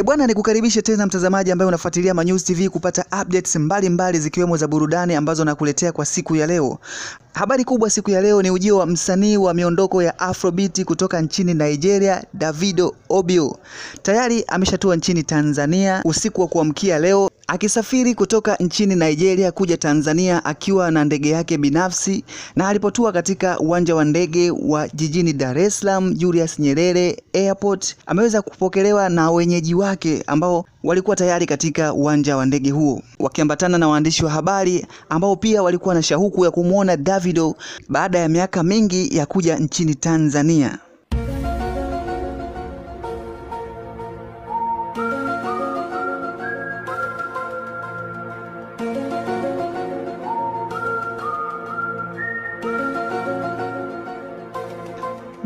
Bwana, nikukaribishe tena mtazamaji ambaye unafuatilia Manyuzi TV kupata updates mbalimbali zikiwemo za burudani ambazo nakuletea kwa siku ya leo. Habari kubwa siku ya leo ni ujio wa msanii wa miondoko ya Afrobeat kutoka nchini Nigeria, Davido Obio. Tayari ameshatua nchini Tanzania usiku wa kuamkia leo, akisafiri kutoka nchini Nigeria kuja Tanzania akiwa na ndege yake binafsi, na alipotua katika uwanja wa ndege wa jijini Dar es Salaam Julius Nyerere Airport, ameweza kupokelewa na wenyeji wake ambao walikuwa tayari katika uwanja wa ndege huo, wakiambatana na waandishi wa habari ambao pia walikuwa na shauku ya kumuona Davido baada ya miaka mingi ya kuja nchini Tanzania.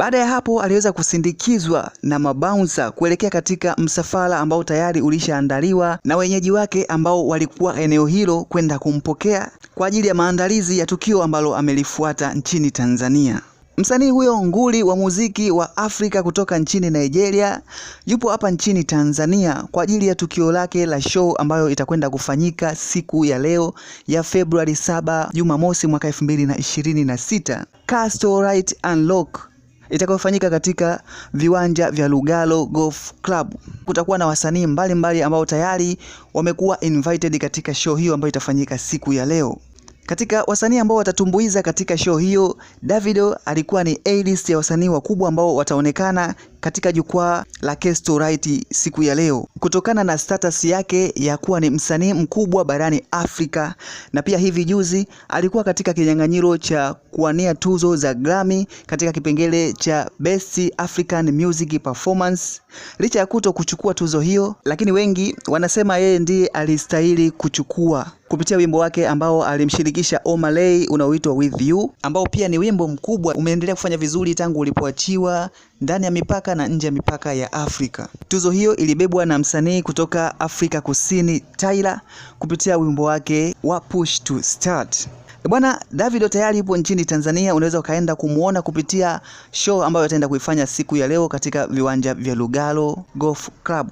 Baada ya hapo aliweza kusindikizwa na mabouncer kuelekea katika msafara ambao tayari ulishaandaliwa na wenyeji wake ambao walikuwa eneo hilo kwenda kumpokea kwa ajili ya maandalizi ya tukio ambalo amelifuata nchini Tanzania. Msanii huyo nguli wa muziki wa Afrika kutoka nchini Nigeria yupo hapa nchini Tanzania kwa ajili ya tukio lake la show ambayo itakwenda kufanyika siku ya leo ya Februari 7 Jumamosi mwaka 2026. Castle Right Unlock itakayofanyika katika viwanja vya Lugalo Golf Club. Kutakuwa na wasanii mbalimbali ambao tayari wamekuwa invited katika show hiyo ambayo itafanyika siku ya leo. Katika wasanii ambao watatumbuiza katika show hiyo, Davido alikuwa ni A-list ya wasanii wakubwa ambao wataonekana katika jukwaa la Castle Right siku ya leo, kutokana na status yake ya kuwa ni msanii mkubwa barani Afrika, na pia hivi juzi alikuwa katika kinyang'anyiro cha kuwania tuzo za Grammy katika kipengele cha Best African Music Performance. Licha ya kuto kuchukua tuzo hiyo, lakini wengi wanasema yeye ndiye alistahili kuchukua kupitia wimbo wake ambao alimshirikisha Omah Lay unaoitwa With You, ambao pia ni wimbo mkubwa, umeendelea kufanya vizuri tangu ulipoachiwa ndani ya mipaka na nje ya mipaka ya Afrika. Tuzo hiyo ilibebwa na msanii kutoka Afrika Kusini Tyla kupitia wimbo wake wa Push to Start. Bwana, Davido tayari yupo nchini Tanzania. Unaweza ukaenda kumuona kupitia show ambayo ataenda kuifanya siku ya leo katika viwanja vya Lugalo Golf Club.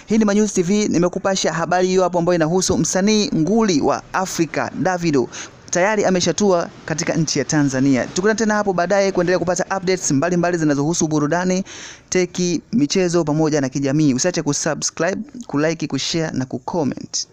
Hii ni Manyuzi TV, nimekupasha habari hiyo hapo ambayo inahusu msanii nguli wa Afrika Davido. Tayari ameshatua katika nchi ya Tanzania. Tukutane tena hapo baadaye kuendelea kupata updates mbalimbali zinazohusu burudani, teki, michezo pamoja na kijamii. Usiache kusubscribe, kulike, kushare na kucomment.